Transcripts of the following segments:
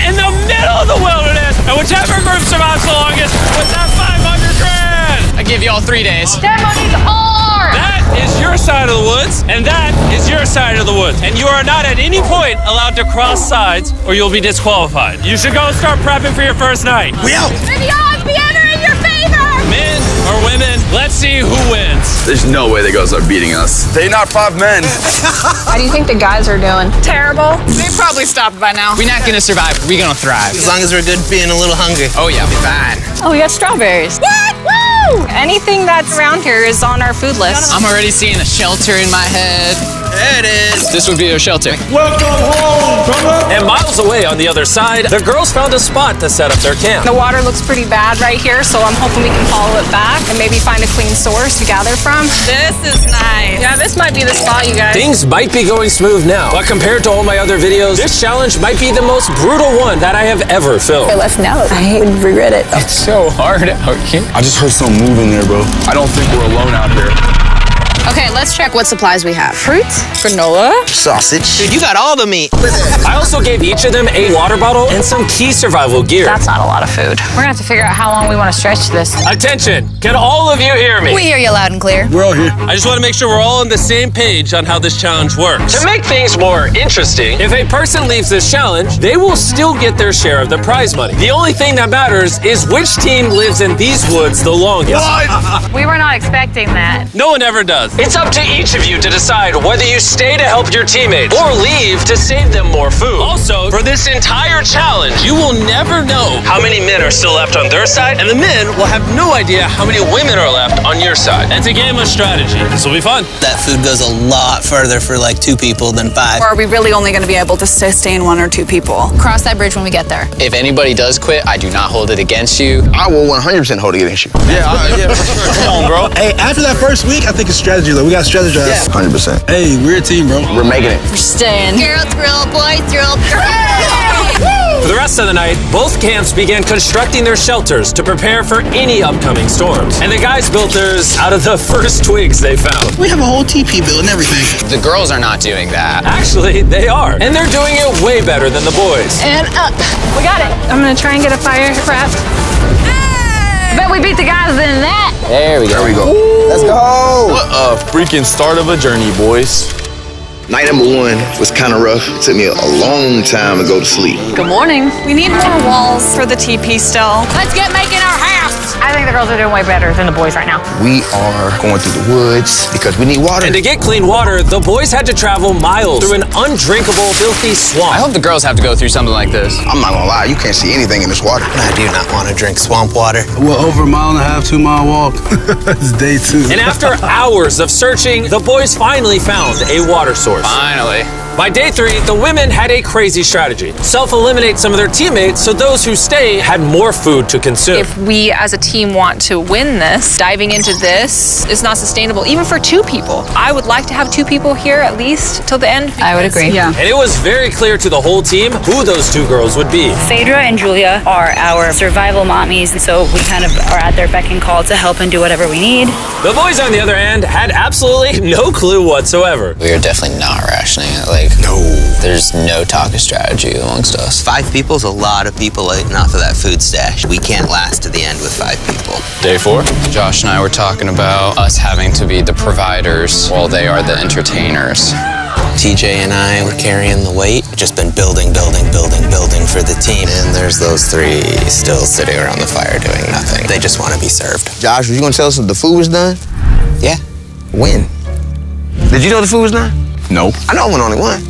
in the middle of the wilderness, and whichever group survives the longest with that 500 grand. I give you all 3 days. Ceremony's on! That is your side of the woods, and that is your side of the woods. And you are not at any point allowed to cross sides, or you'll be disqualified. You should go start prepping for your first night. We out! May the odds be ever in your favor! Men or women, let's see who wins. There's no way the girls are beating us. They're not 5 men. How do you think the guys are doing? Terrible. They probably stopped by now. We're not gonna survive, we're gonna thrive. As long as we're good being a little hungry. Oh yeah, we'll be fine. Oh, we got strawberries. What? Woo! Anything that's around here is on our food list. I'm already seeing a shelter in my head. There it is. This would be a shelter. And miles away on the other side, the girls found a spot to set up their camp. The water looks pretty bad right here, so I'm hoping we can follow it back and maybe find a clean source to gather from. This is nice. Yeah, this might be the spot, you guys. Things might be going smooth now, but compared to all my other videos, this challenge might be the most brutal one that I have ever filmed. Let's know. I would regret it. It's so hard out here. I just heard something moving there, bro. I don't think we're alone out here. Okay, let's check what supplies we have. Fruits, granola. Sausage. Dude, you got all the meat. I also gave each of them a water bottle and some key survival gear. That's not a lot of food. We're gonna have to figure out how long we want to stretch this. Attention, can all of you hear me? We hear you loud and clear. We're all here. I just want to make sure we're all on the same page on how this challenge works. To make things more interesting, if a person leaves this challenge, they will still get their share of the prize money. The only thing that matters is which team lives in these woods the longest. We were not expecting that. No one ever does. It's up to each of you to decide whether you stay to help your teammates or leave to save them more food. Also, for this entire challenge, you will never know how many men are still left on their side, and the men will have no idea how many women are left on your side. It's a game of strategy. This will be fun. That food goes a lot further for like 2 people than 5. Or are we really only gonna be able to sustain 1 or 2 people? Cross that bridge when we get there. If anybody does quit, I do not hold it against you. I will 100% hold it against you. Yeah, for sure. Come on, bro. Hey, after that first week, I think it's strategy, though. We got to strategize. Yeah. 100%. Hey, we're a team, bro. We're making it. We're staying. Girls, girl, boys, girl. For the rest of the night, both camps began constructing their shelters to prepare for any upcoming storms. And the guys built theirs out of the first twigs they found. We have a whole TP build and everything. The girls are not doing that. Actually, they are. And they're doing it way better than the boys. And up. We got it. I'm gonna try and get a fire craft. I bet we beat the guys in that. There we go. There we go. Let's go. What a freaking start of a journey, boys. Night number 1 was kind of rough. It took me a long time to go to sleep. Good morning. We need more walls for the TP still. Let's get making our house. I think the girls are doing way better than the boys right now. We are going through the woods because we need water. And to get clean water, the boys had to travel miles through an undrinkable, filthy swamp. I hope the girls have to go through something like this. I'm not gonna lie, you can't see anything in this water. I do not want to drink swamp water. Well, over a 1.5 2-mile walk. It's day 2. And after hours of searching, the boys finally found a water source. Finally. By day 3, the women had a crazy strategy. Self-eliminate some of their teammates so those who stay had more food to consume. If we as a team want to win this, diving into this is not sustainable, even for 2 people. I would like to have 2 people here at least till the end. I would agree. Yeah. And it was very clear to the whole team who those 2 girls would be. Phaedra and Julia are our survival mommies, so we kind of are at their beck and call to help and do whatever we need. The boys, on the other hand, had absolutely no clue whatsoever. We are definitely not rationing it. No. There's no talk of strategy amongst us. 5 people is a lot of people eating off of that food stash. We can't last to the end with 5 people. Day 4, Josh and I were talking about us having to be the providers while they are the entertainers. TJ and I were carrying the weight. Just been building for the team. And there's those 3 still sitting around the fire doing nothing. They just want to be served. Josh, were you gonna tell us if the food was done? Yeah. When? Did you know the food was done? Nope. I know I went only one.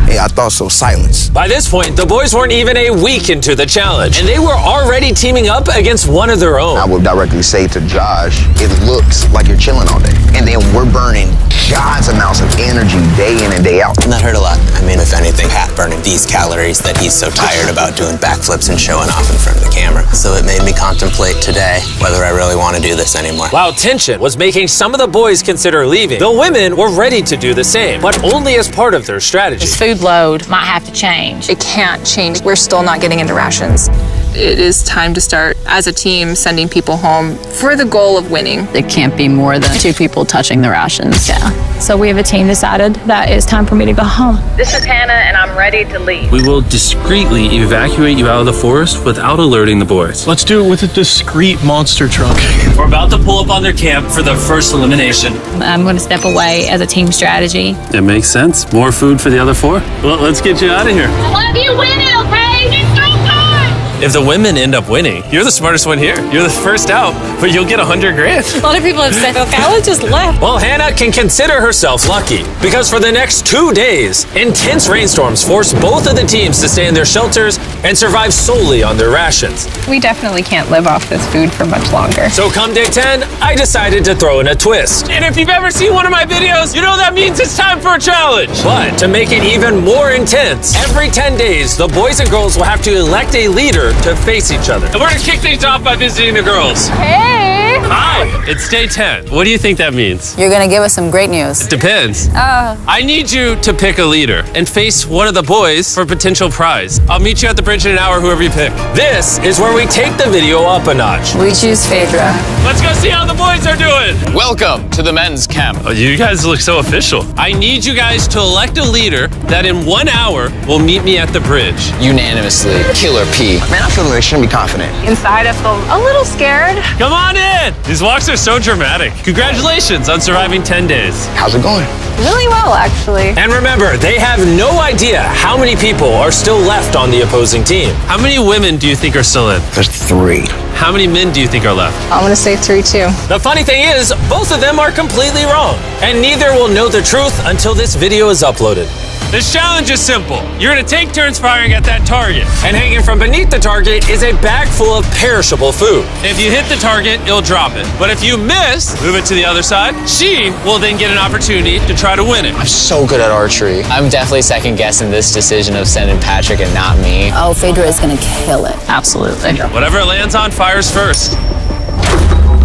Hey, I thought so. Silence. By this point, the boys weren't even a week into the challenge, and they were already teaming up against one of their own. I would directly say to Josh, it looks like you're chilling all day. And then we're burning God's amounts of energy day in and day out. And that hurt a lot. I mean, if anything, Pat burning these calories that he's so tired about doing backflips and showing off in front of the camera. So it made me contemplate today whether I really want to do this anymore. While tension was making some of the boys consider leaving, the women were ready to do the same, but only as part of their strategy. This food load might have to change. It can't change. We're still not getting into rations. it is time to start, as a team, sending people home for the goal of winning. It can't be more than 2 people touching the rations. Yeah. So we have a team decided that it's time for me to go home. This is Hannah, and I'm ready to leave. We will discreetly evacuate you out of the forest without alerting the boys. Let's do it with a discreet monster truck. We're about to pull up on their camp for their first elimination. I'm going to step away as a team strategy. It makes sense. More food for the other 4? Well, let's get you out of here. I love you winning, okay? It's so good! If the women end up winning, you're the smartest one here. You're the first out, but you'll get $100 grand. A lot of people have said, okay, I just left. Well, Hannah can consider herself lucky because for the next 2 days, intense rainstorms forced both of the teams to stay in their shelters and survive solely on their rations. We definitely can't live off this food for much longer. So come day 10, I decided to throw in a twist. And if you've ever seen one of my videos, you know that means it's time for a challenge. But to make it even more intense, every 10 days, the boys and girls will have to elect a leader to face each other. And we're gonna kick things off by visiting the girls. Hey! Hi, it's day 10. What do you think that means? You're gonna give us some great news. It depends. I need you to pick a leader and face one of the boys for a potential prize. I'll meet you at the bridge in an hour, whoever you pick. This is where we take the video up a notch. We choose Phaedra. Let's go see how the boys are doing. Welcome to the men's camp. Oh, you guys look so official. I need you guys to elect a leader that in 1 hour will meet me at the bridge. Unanimously, Killer P. Man, I feel like I shouldn't be confident. Inside, I feel a little scared. Come on in. These walks are so dramatic. Congratulations on surviving 10 days. How's it going? Really well, actually. And remember, they have no idea how many people are still left on the opposing team. How many women do you think are still in? There's 3. How many men do you think are left? I'm gonna say 3 too. The funny thing is, both of them are completely wrong. And neither will know the truth until this video is uploaded. This challenge is simple. You're gonna take turns firing at that target. And hanging from beneath the target is a bag full of perishable food. If you hit the target, it'll drop it. But if you miss, move it to the other side. She will then get an opportunity to try to win it. I'm so good at archery. I'm definitely second guessing this decision of sending Patrick and not me. Oh, Phaedra is gonna kill it. Absolutely. Whatever it lands on fires first. Not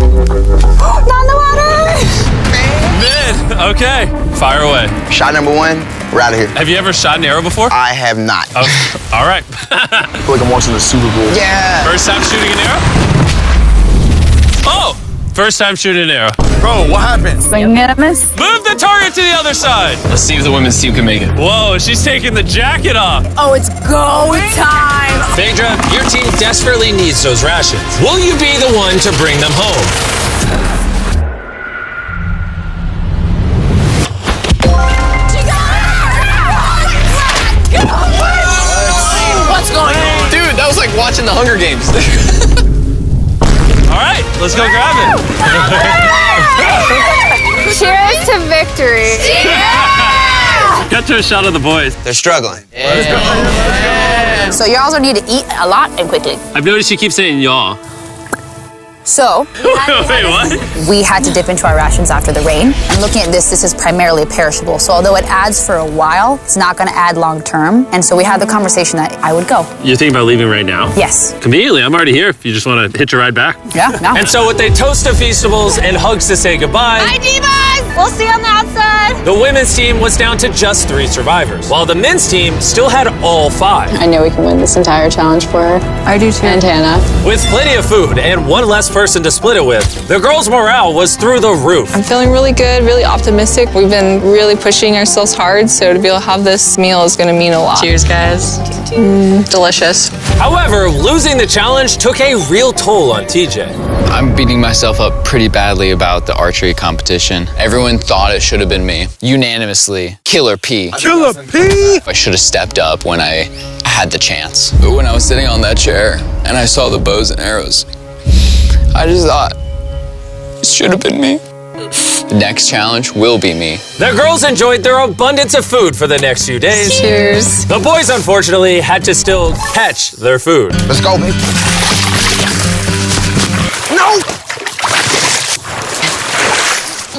in the water! Mid. Okay, fire away. Shot number 1, we're out of here. Have you ever shot an arrow before? I have not. Oh, all right. I feel like I'm watching the Super Bowl. Yeah. First time shooting an arrow? Oh, first time shooting an arrow. Bro, what happened? Move the target to the other side. Let's see if the women's team can make it. Whoa, she's taking the jacket off. Oh, it's go time! Phaedra, your team desperately needs those rations. Will you be the one to bring them home? What's going on? Dude, that was like watching the Hunger Games. All right, let's go grab it. Cheers to victory. Cut to a shot of the boys. They're struggling. So y'all are need to eat a lot and quickly. I've noticed you keep saying y'all. So, Wait, what? we had to dip into our rations after the rain. And looking at this is primarily perishable. So although it adds for a while, it's not gonna add long term. And so we had the conversation that I would go. You're thinking about leaving right now? Yes. Conveniently, I'm already here if you just want to hitch a ride back. Yeah, no. And so with a toast of Feastables and hugs to say goodbye, Bye, divas! We'll see you on the outside. the women's team was down to just 3 survivors, while the men's team still had all 5. I know we can win this entire challenge for her. I do too. And Hannah. With plenty of food and one less person to split it with, the girls' morale was through the roof. I'm feeling really good, really optimistic. We've been really pushing ourselves hard, so to be able to have this meal is gonna mean a lot. Cheers, guys. Delicious. However, losing the challenge took a real toll on TJ. I'm beating myself up pretty badly about the archery competition. Everyone thought it should have been me. Unanimously, Killer P. Killer P! I should have stepped up when I had the chance. But when I was sitting on that chair and I saw the bows and arrows, I just thought, it should have been me. The next challenge will be me. The girls enjoyed their abundance of food for the next few days. Cheers. The boys, unfortunately, had to still catch their food. Let's go, baby. No!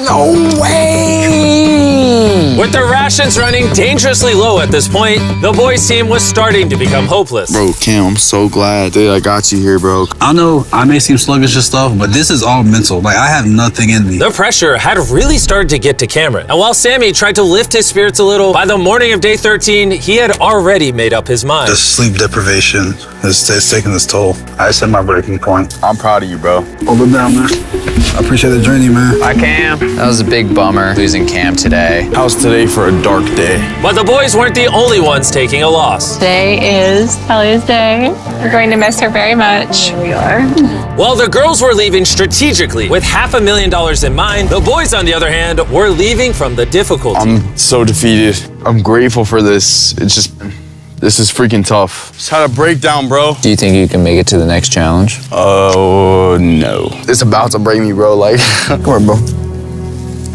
No way! With their rations running dangerously low at this point, the boys' team was starting to become hopeless. Bro, Cam, I'm so glad that I got you here, bro. I know I may seem sluggish and stuff, but this is all mental. Like, I have nothing in me. The pressure had really started to get to Cameron. And while Sami tried to lift his spirits a little, by the morning of day 13, he had already made up his mind. The sleep deprivation is taking its toll. I set my breaking point. I'm proud of you, bro. Hold it down, man. I appreciate the journey, man. Bye, Cam. That was a big bummer losing Cam today. How's today for a dark day? But the boys weren't the only ones taking a loss. Today is Talia's day. We're going to miss her very much. Here we are. While the girls were leaving strategically with $500,000 in mind, the boys, on the other hand, were leaving from the difficulty. I'm so defeated. I'm grateful for this. This is freaking tough. Just had a breakdown, bro. Do you think you can make it to the next challenge? Oh, no. It's about to break me, bro. Like, come on, bro.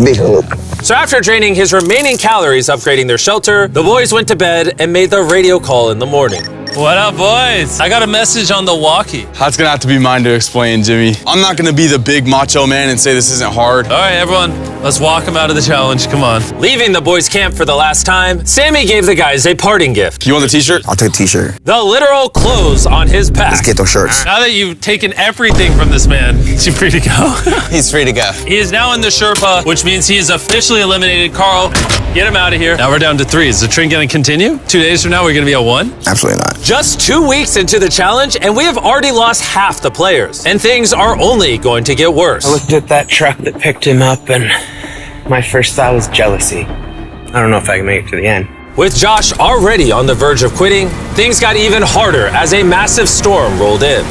Big hug. So after draining his remaining calories upgrading their shelter, the boys went to bed and made the radio call in the morning. What up, boys? I got a message on the walkie. That's gonna have to be mine to explain, Jimmy. I'm not gonna be the big macho man and say this isn't hard. All right, everyone, let's walk him out of the challenge. Come on. Leaving the boys' camp for the last time, Sami gave the guys a parting gift. You want the t-shirt? I'll take the t-shirt. The literal clothes on his back. Let's get those shirts. Now that you've taken everything from this man, is he free to go? He's free to go. He is now in the Sherpa, which means he is officially eliminated. Carl, get him out of here. Now we're down to 3. Is the trend going to continue? 2 days from now, we're going to be at 1? Absolutely not. Just 2 weeks into the challenge, and we have already lost half the players. And things are only going to get worse. I looked at that truck that picked him up, and my first thought was jealousy. I don't know if I can make it to the end. With Josh already on the verge of quitting, things got even harder as a massive storm rolled in.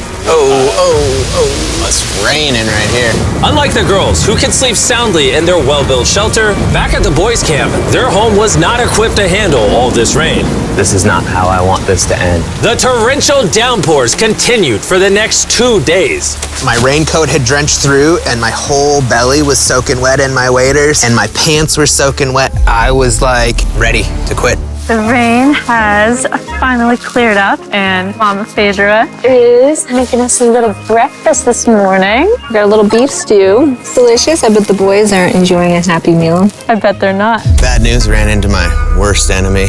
It's raining right here. Unlike the girls, who could sleep soundly in their well-built shelter, back at the boys' camp, their home was not equipped to handle all this rain. This is not how I want this to end. The torrential downpours continued for the next 2 days. My raincoat had drenched through, and my whole belly was soaking wet in my waders, and my pants were soaking wet. I was like ready to quit. The rain has finally cleared up, and Mama Phaedra is making us a little breakfast this morning. We got a little beef stew. It's delicious. I bet the boys aren't enjoying a happy meal. I bet they're not. Bad news ran into my worst enemy,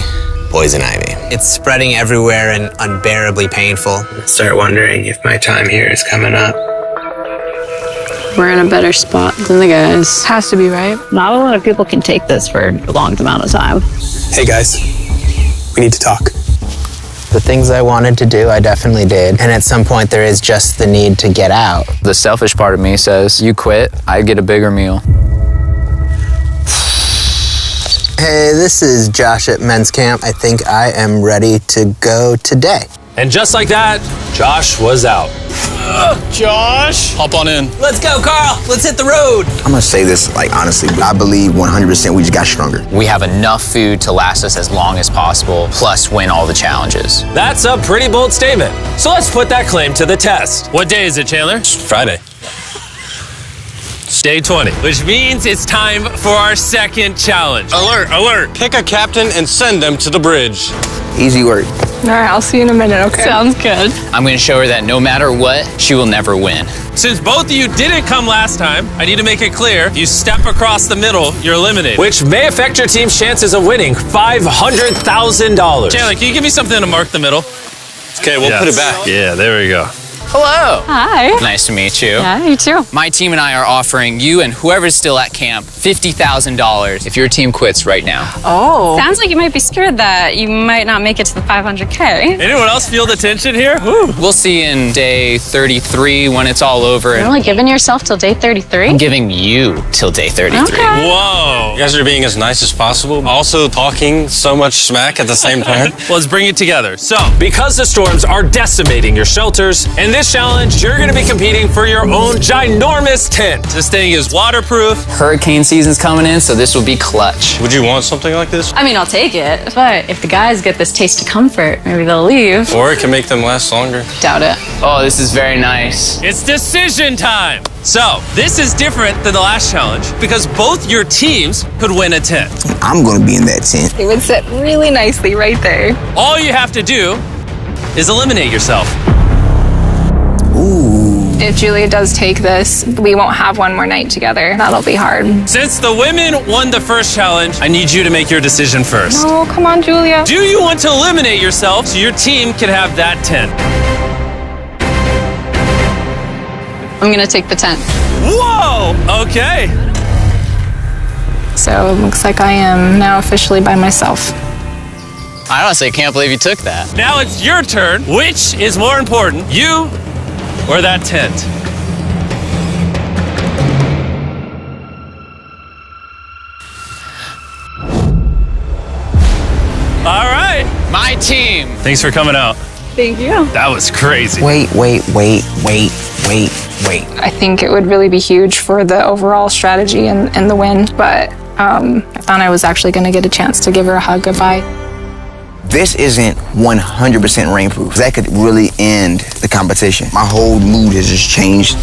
poison ivy. It's spreading everywhere and unbearably painful. I start wondering if my time here is coming up. We're in a better spot than the guys. Has to be, right? Not a lot of people can take this for a long amount of time. Hey guys, we need to talk. The things I wanted to do, I definitely did. And at some point, there is just the need to get out. The selfish part of me says, you quit, I get a bigger meal. Hey, this is Josh at men's camp. I think I am ready to go today. And just like that, Josh was out. Josh! Hop on in. Let's go, Carl. Let's hit the road. I'm gonna say this, like, honestly, I believe 100% we just got stronger. We have enough food to last us as long as possible, plus win all the challenges. That's a pretty bold statement. So let's put that claim to the test. What day is it, Chandler? Friday. Day 20, which means it's time for our second challenge. Alert, alert. Pick a captain and send them to the bridge. Easy work. All right, I'll see you in a minute, okay? Sounds good. I'm gonna show her that no matter what, she will never win. Since both of you didn't come last time, I need to make it clear, you step across the middle, you're eliminated. Which may affect your team's chances of winning $500,000. Chandler, can you give me something to mark the middle? Okay, we'll put it back. Yeah, there we go. Hello. Hi. Nice to meet you. Yeah, you too. My team and I are offering you and whoever's still at camp $50,000 if your team quits right now. Oh. Sounds like you might be scared that you might not make it to the 500K. Anyone else feel the tension here? Woo. We'll see you in day 33 when it's all over. You're only giving yourself till day 33? I'm giving you till day 33. Okay. Whoa. You guys are being as nice as possible, also talking so much smack at the same time. Well, let's bring it together. So, because the storms are decimating your shelters, in this challenge, you're going to be competing for your own ginormous tent. this thing is waterproof. Hurricane season's coming in, so this will be clutch. Would you want something like this? I mean, I'll take it. But if the guys get this taste of comfort, maybe they'll leave. Or it can make them last longer. Doubt it. Oh, this is very nice. It's decision time. So, this is different than the last challenge because both your teams could win a tent. I'm gonna be in that tent. It would sit really nicely right there. All you have to do is eliminate yourself. Ooh. If Julia does take this, we won't have one more night together. That'll be hard. Since the women won the first challenge, I need you to make your decision first. Oh, come on, Julia. Do you want to eliminate yourself so your team can have that tent? I'm gonna take the tent. Whoa! Okay. So it looks like I am now officially by myself. I honestly can't believe you took that. Now it's your turn. Which is more important, you or that tent? All right. My team. Thanks for coming out. Thank you. That was crazy. Wait. I think it would really be huge for the overall strategy and the win, but I thought I was actually going to get a chance to give her a hug goodbye. This isn't 100% rainproof. That could really end the competition. My whole mood has just changed.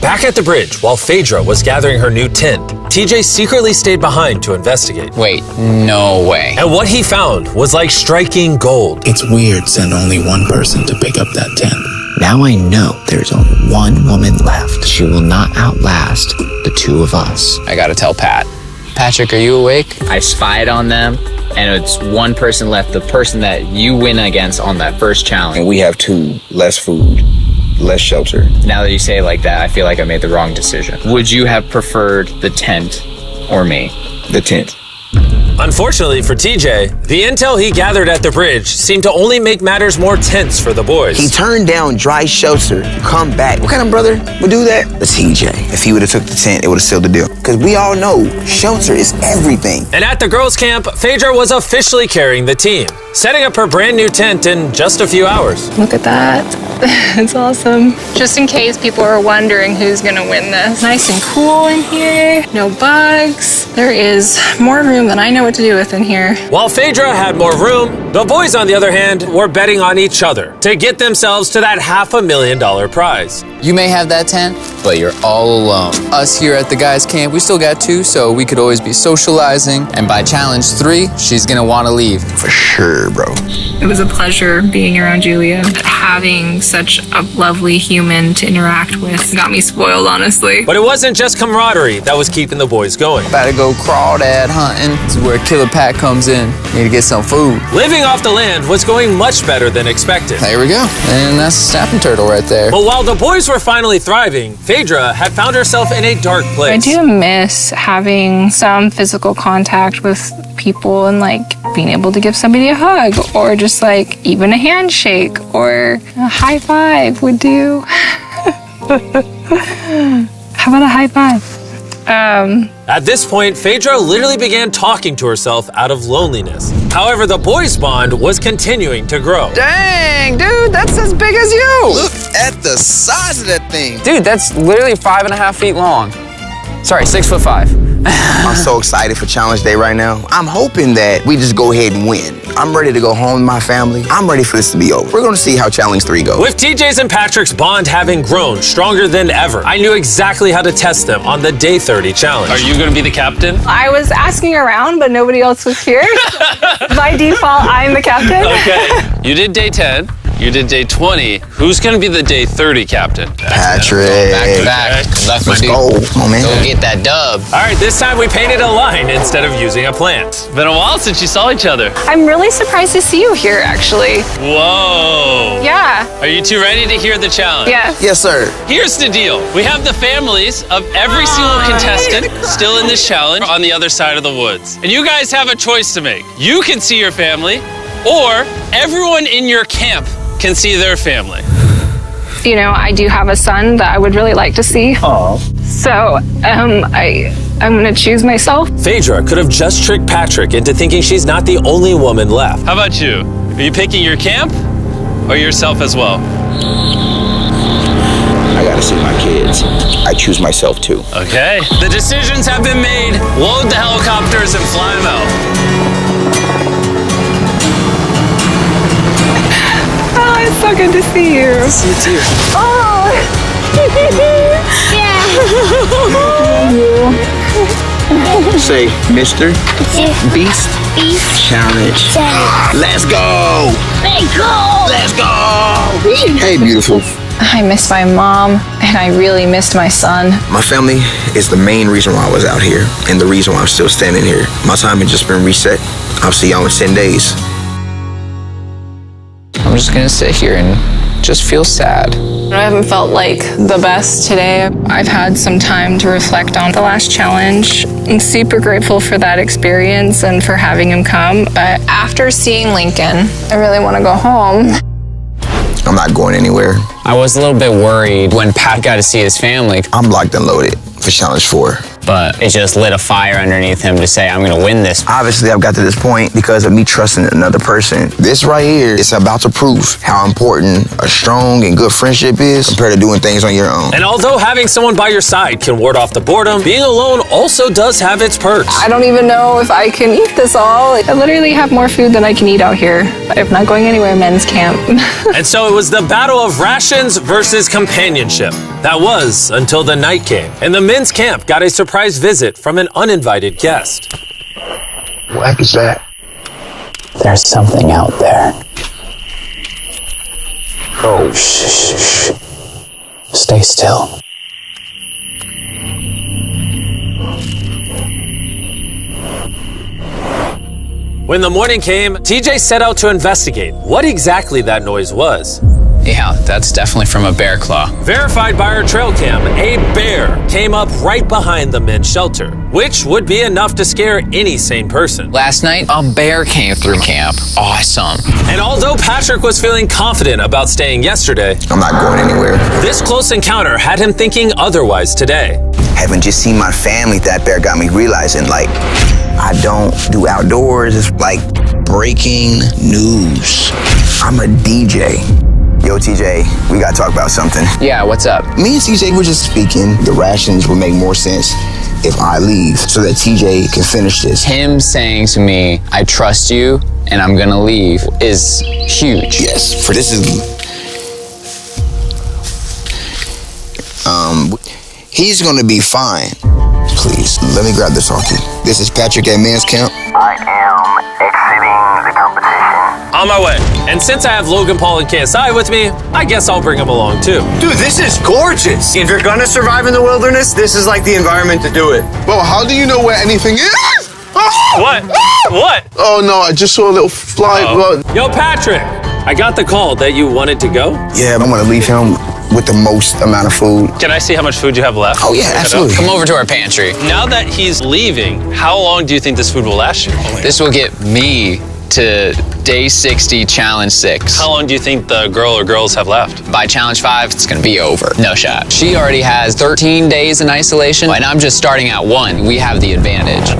Back at the bridge, while Phaedra was gathering her new tent, TJ secretly stayed behind to investigate. Wait, no way. And what he found was like striking gold. It's weird sending only one person to pick up that tent. Now I know there's only one woman left. She will not outlast the two of us. I gotta tell Pat. Patrick, are you awake? I spied on them, and it's one person left, the person that you win against on that first challenge. And we have two, less food, less shelter. Now that you say it like that, I feel like I made the wrong decision. Would you have preferred the tent or me? The tent. Unfortunately for TJ, the intel he gathered at the bridge seemed to only make matters more tense for the boys. He turned down dry shelter to come back. What kind of brother would do that? The TJ. If he would have took the tent, it would have sealed the deal. Because we all know shelter is everything. And at the girls' camp, Phaedra was officially carrying the team, setting up her brand new tent in just a few hours. Look at that. It's awesome. Just in case people are wondering who's gonna win this. Nice and cool in here, no bugs. There is more room than I know what to do with in here. While Phaedra had more room, the boys, on the other hand, were betting on each other to get themselves to that $500,000 prize. You may have that tent, but you're all alone. Us here at the guys' camp, we still got two, so we could always be socializing. And by challenge 3, she's gonna want to leave. For sure, bro. It was a pleasure being around Julia. Having such a lovely human to interact with got me spoiled, honestly. But it wasn't just camaraderie that was keeping the boys going. About to go crawdad hunting. This is where Killer Pat comes in. Need to get some food. Living off the land was going much better than expected. There we go. And that's a snapping turtle right there. But while the boys were finally thriving, Phaedra had found herself in a dark I place. do miss having some physical contact with people and like being able to give somebody a hug or just like even a handshake or a high five would do. How about a high five? At this point, Phaedra literally began talking to herself out of loneliness. However, the boys' bond was continuing to grow. Dang, dude, that's as big as you. Look at the size of that thing. Dude, that's literally 5.5 feet long. Sorry, 6'5". I'm so excited for challenge day right now. I'm hoping that we just go ahead and win. I'm ready to go home with my family. I'm ready for this to be over. We're gonna see how challenge 3 goes. With TJ's and Patrick's bond having grown stronger than ever, I knew exactly how to test them on the day 30 challenge. Are you going to be the captain? I was asking around, but nobody else was here. By default, I'm the captain. Okay. You did day 10. You did day 20. Who's going to be the day 30 captain? Patrick. Back to back. That's my Let's dude. go. Come on, man. Go get that dub. All right, this time we painted a line instead of using a plant. Been a while since you saw each other. I'm really surprised to see you here, actually. Whoa. Yeah. Are you two ready to hear the challenge? Yes. Yes, sir. Here's the deal. We have the families of every single contestant still in this challenge on the other side of the woods. And you guys have a choice to make. You can see your family, or everyone in your camp can see their family. You know, I do have a son that I would really like to see. Aw. So, I'm gonna choose myself. Phaedra could have just tricked Patrick into thinking she's not the only woman left. How about you? Are you picking your camp or yourself as well? I gotta see my kids. I choose myself too. Okay. The decisions have been made. Load the helicopters and fly them out. Oh, it's so good to see you. See you too. Oh. Say, Mr. Beast Challenge. Let's go. Let's go. Let's go. Hey, beautiful. I miss my mom, and I really missed my son. My family is the main reason why I was out here, and the reason why I'm still standing here. My time has just been reset. I'll see y'all in 10 days. I'm just gonna sit here and just feel sad. I haven't felt like the best today. I've had some time to reflect on the last challenge. I'm super grateful for that experience and for having him come. But after seeing Lincoln, I really want to go home. I'm not going anywhere. I was a little bit worried when Pat got to see his family. I'm locked and loaded for Challenge 4. But it just lit a fire underneath him to say, I'm gonna win this. Obviously, I've got to this point because of me trusting another person. This right here is about to prove how important a strong and good friendship is compared to doing things on your own. And although having someone by your side can ward off the boredom, being alone also does have its perks. I don't even know if I can eat this all. I literally have more food than I can eat out here. I'm not going anywhere, men's camp. And so it was the battle of rations versus companionship. That was until the night came, and the men's camp got a surprise visit from an uninvited guest. What is that? There's something out there. Oh, Shh. Stay still. When the morning came, TJ set out to investigate what exactly that noise was. Yeah, that's definitely from a bear claw. Verified by our trail cam, a bear came up right behind the men's shelter, which would be enough to scare any sane person. Last night, a bear came through camp. Awesome. And although Patrick was feeling confident about staying yesterday, I'm not going anywhere. This close encounter had him thinking otherwise today. Having just seen my family, that bear got me realizing, like, I don't do outdoors. It's like breaking news. I'm a DJ. Yo, TJ, we gotta talk about something. Yeah, what's up? Me and TJ were just speaking. The rations would make more sense if I leave so that TJ can finish this. Him saying to me, I trust you and I'm gonna leave is huge. Yes, for this is... he's gonna be fine. Please, let me grab this off you. This is Patrick at Men's Camp. I am exiting the competition. On my way. And since I have Logan Paul and KSI with me, I guess I'll bring them along too. Dude, this is gorgeous. If you're gonna survive in the wilderness, this is like the environment to do it. Bro, how do you know where anything is? What? What? Oh no, I just saw a little fly. Yo, Patrick, I got the call that you wanted to go. Yeah, I want to leave him with the most amount of food. Can I see how much food you have left? Oh yeah, absolutely. Come over to our pantry. Now that he's leaving, how long do you think this food will last you? This will get me to day 60, challenge 6. How long do you think the girl or girls have left? By challenge 5, it's gonna be over. No shot. She already has 13 days in isolation, and I'm just starting at 1. We have the advantage.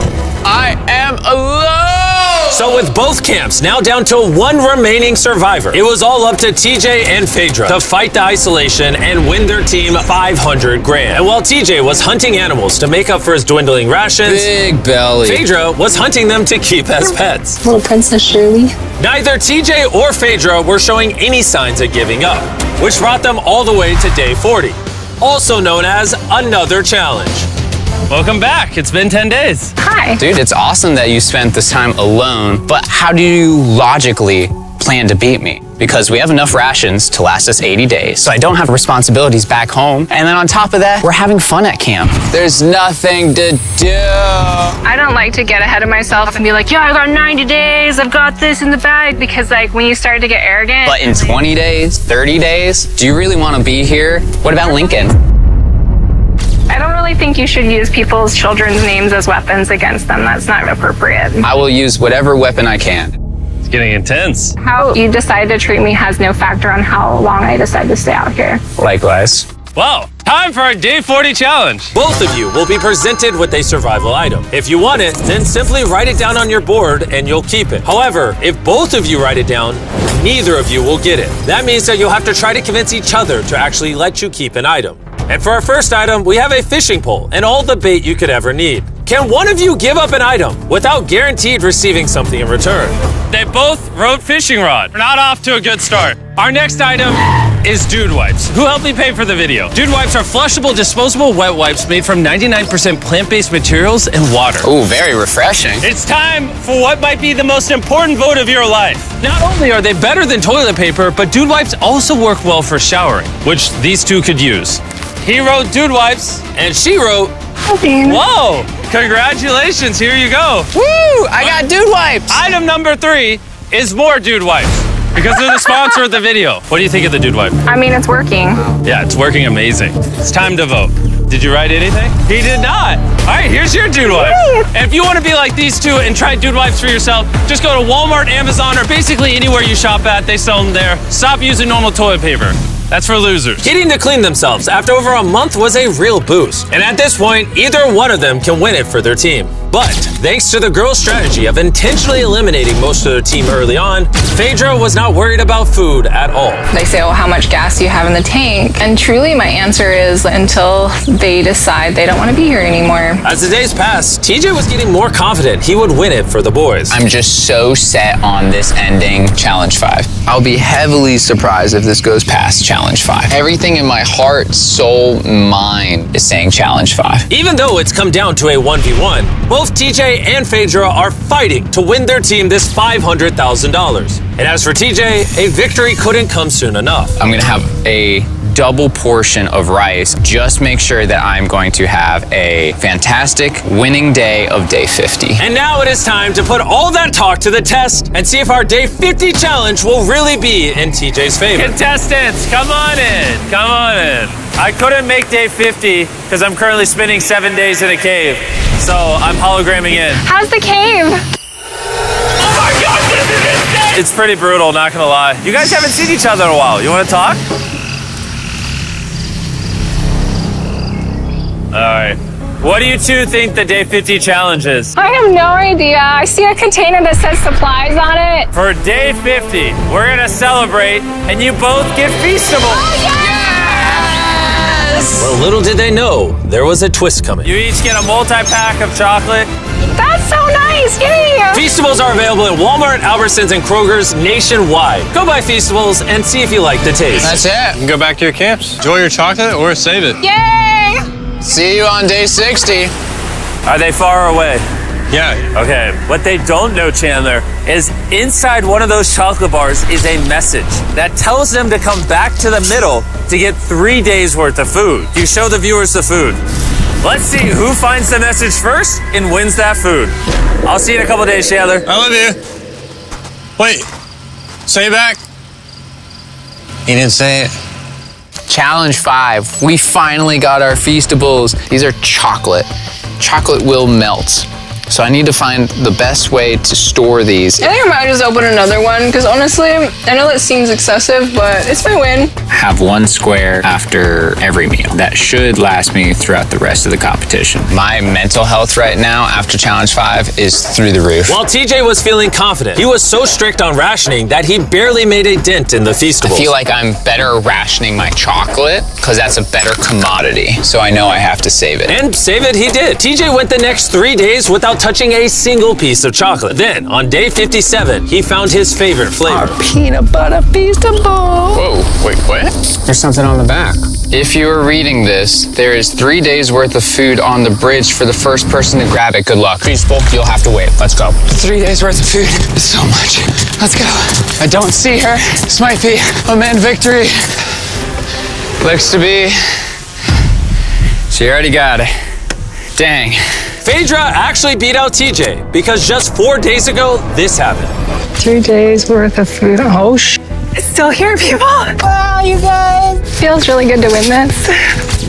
I am alone! So with both camps now down to 1 remaining survivor, it was all up to TJ and Phaedra to fight the isolation and win their team $500 grand. And while TJ was hunting animals to make up for his dwindling rations, big belly, Phaedra was hunting them to keep as pets. Little Princess Shirley. Neither TJ or Phaedra were showing any signs of giving up, which brought them all the way to day 40, also known as another challenge. Welcome back. It's been 10 days. Hi. Dude, it's awesome that you spent this time alone, but how do you logically plan to beat me? Because we have enough rations to last us 80 days, so I don't have responsibilities back home. And then on top of that, we're having fun at camp. There's nothing to do. I don't like to get ahead of myself and be like, yeah, I got 90 days, I've got this in the bag, because like when you start to get arrogant. But in 20 days, 30 days, do you really want to be here? What about Lincoln? I don't really think you should use people's children's names as weapons against them. That's not appropriate. I will use whatever weapon I can. It's getting intense. How you decide to treat me has no factor on how long I decide to stay out here. Likewise. Well, time for our day 40 challenge. Both of you will be presented with a survival item. If you want it, then simply write it down on your board and you'll keep it. However, if both of you write it down, neither of you will get it. That means that you'll have to try to convince each other to actually let you keep an item. And for our first item, we have a fishing pole and all the bait you could ever need. Can one of you give up an item without guaranteed receiving something in return? They both wrote fishing rod. We're not off to a good start. Our next item is dude wipes. Who helped me pay for the video? Dude wipes are flushable, disposable wet wipes made from 99% plant-based materials and water. Ooh, very refreshing. It's time for what might be the most important vote of your life. Not only are they better than toilet paper, but dude wipes also work well for showering, which these two could use. He wrote dude wipes, and she wrote... Whoa! Congratulations, here you go. Woo! I got dude wipes. Item number 3 is more dude wipes. Because they're the sponsor of the video. What do you think of the dude wipe? I mean, it's working. Yeah, it's working amazing. It's time to vote. Did you write anything? He did not. All right, here's your dude wipe. And if you want to be like these two and try dude wipes for yourself, just go to Walmart, Amazon, or basically anywhere you shop at. They sell them there. Stop using normal toilet paper. That's for losers. Getting to clean themselves after over a month was a real boost. And at this point, either one of them can win it for their team. But thanks to the girls' strategy of intentionally eliminating most of their team early on, Phaedra was not worried about food at all. They say, oh, how much gas do you have in the tank? And truly, my answer is until they decide they don't want to be here anymore. As the days passed, TJ was getting more confident he would win it for the boys. I'm just so set on this ending Challenge 5. I'll be heavily surprised if this goes past Challenge 5. Everything in my heart, soul, mind is saying Challenge 5. Even though it's come down to a 1v1, both TJ and Phaedra are fighting to win their team this $500,000. And as for TJ, a victory couldn't come soon enough. I'm gonna have a double portion of rice. Just make sure that I'm going to have a fantastic winning day of day 50. And now it is time to put all that talk to the test and see if our day 50 challenge will really be in TJ's favor. Contestants, come on in. Come on in. I couldn't make day 50 because I'm currently spending 7 days in a cave. So I'm hologramming in. How's the cave? Oh my God, this is insane! It's pretty brutal, not gonna lie. You guys haven't seen each other in a while. You wanna talk? All right. What do you two think the day 50 challenge is? I have no idea. I see a container that says supplies on it. For day 50, we're gonna celebrate and you both get Feastables. Oh, yes! Well, little did they know, there was a twist coming. You each get a multi-pack of chocolate. That's so nice. Yay! Feastables are available at Walmart, Albertsons, and Kroger's nationwide. Go buy Feastables and see if you like the taste. That's it. You can go back to your camps. Enjoy your chocolate or save it. Yay! See you on day 60. Are they far away? Yeah. Okay. What they don't know, Chandler, is inside one of those chocolate bars is a message that tells them to come back to the middle to get 3 days worth of food. You show the viewers the food. Let's see who finds the message first and wins that food. I'll see you in a couple days, Chandler. I love you. Wait. Say it back. He didn't say it. Challenge 5. We finally got our Feastables. These are chocolate. Chocolate will melt. So I need to find the best way to store these. I think I might just open another one because honestly, I know that seems excessive, but it's my win. Have one square after every meal. That should last me throughout the rest of the competition. My mental health right now after Challenge 5 is through the roof. While TJ was feeling confident, he was so strict on rationing that he barely made a dent in the Feastables. I feel like I'm better rationing my chocolate because that's a better commodity. So I know I have to save it. And save it he did. TJ went the next 3 days without touching a single piece of chocolate. Then, on day 57, he found his favorite flavor. Our peanut butter Feastable. Whoa, wait, what? There's something on the back. If you are reading this, there is 3 days worth of food on the bridge for the first person to grab it. Good luck. Feastable, you'll have to wait. Let's go. 3 days worth of food is so much. Let's go. I don't see her. This might be a man victory. Looks to be. She already got it. Dang. Phaedra actually beat out TJ because just 4 days ago, this happened. 3 days worth of food. Oh, it's still here, people. Wow, you guys. Feels really good to win this.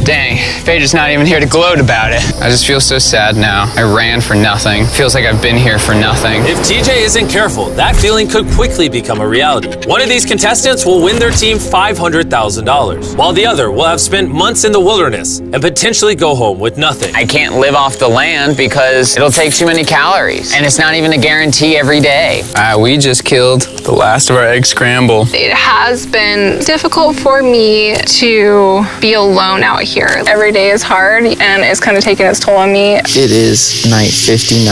Dang, Phaedra's not even here to gloat about it. I just feel so sad now. I ran for nothing. Feels like I've been here for nothing. If TJ isn't careful, that feeling could quickly become a reality. One of these contestants will win their team $500,000, while the other will have spent months in the wilderness and potentially go home with nothing. I can't live off the land because it'll take too many calories, and it's not even a guarantee every day. We just killed the last of our egg scramble. It has been difficult for me to be alone out here. Every day is hard and it's kind of taking its toll on me. It is night 59.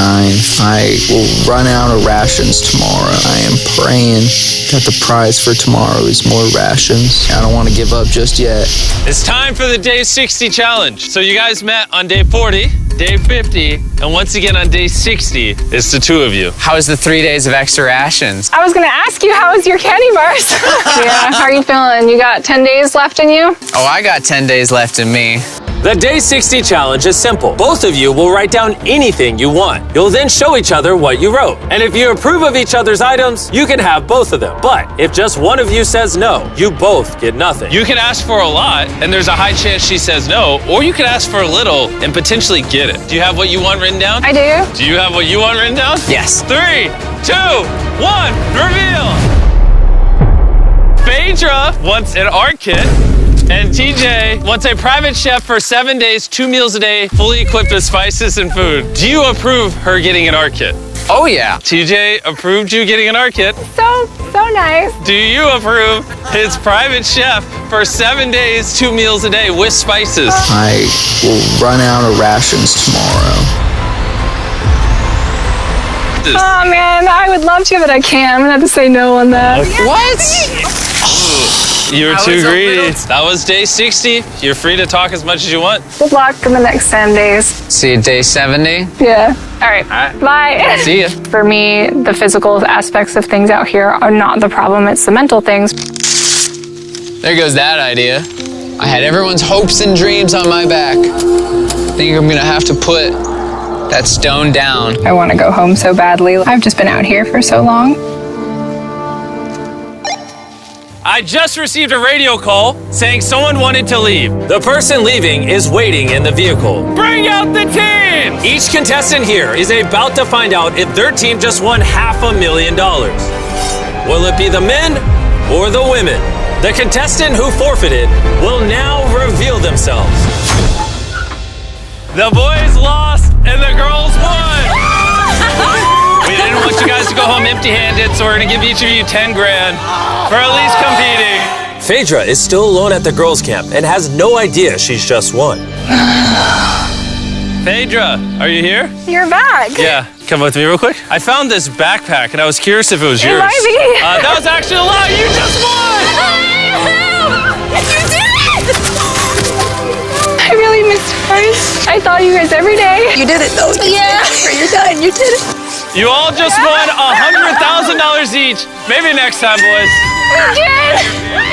I will run out of rations tomorrow. I am praying that the prize for tomorrow is more rations. I don't want to give up just yet. It's time for the day 60 challenge. So you guys met on day 40, day 50, and once again on day 60, it's the two of you. How was the 3 days of extra rations? I was gonna ask you, how was your candy bars? Yeah, how are you feeling? You got 10 days left in you? Oh, I got 10 days left in me. The Day 60 challenge is simple. Both of you will write down anything you want. You'll then show each other what you wrote. And if you approve of each other's items, you can have both of them. But if just one of you says no, you both get nothing. You can ask for a lot, and there's a high chance she says no, or you can ask for a little and potentially get it. Do you have what you want written down? I do. Do you have what you want written down? Yes. 3, 2, 1, reveal! Phaedra wants an art kit. And TJ wants a private chef for 7 days, 2 meals a day, fully equipped with spices and food. Do you approve her getting an art kit? Oh, yeah. TJ approved you getting an art kit. So nice. Do you approve his private chef for 7 days, 2 meals a day with spices? I will run out of rations tomorrow. Oh man, I would love to, but I can't. I'm gonna have to say no on that. Okay. What? You were too greedy. That was day 60. You're free to talk as much as you want. Good luck in the next 10 days. See you day 70. Yeah. All right. Bye. See ya. For me, the physical aspects of things out here are not the problem. It's the mental things. There goes that idea. I had everyone's hopes and dreams on my back. I think I'm gonna have to put that stone down. I want to go home so badly. I've just been out here for so long. I just received a radio call saying someone wanted to leave. The person leaving is waiting in the vehicle. Bring out the team! Each contestant here is about to find out if their team just won $500,000. Will it be the men or the women? The contestant who forfeited will now reveal themselves. The boys lost and the girls won! We didn't want you guys to go home empty-handed, so we're gonna give each of you 10 grand for at least competing. Phaedra is still alone at the girls' camp and has no idea she's just won. Phaedra, are you here? You're back. Yeah, come with me real quick. I found this backpack and I was curious if it was yours. It might be. That was actually a lie. You just won! You did it! I really missed yours. I thought you guys every day. You did it though. Yeah. You're done. You did it. You all just won $100,000 each. Maybe next time, boys. We did.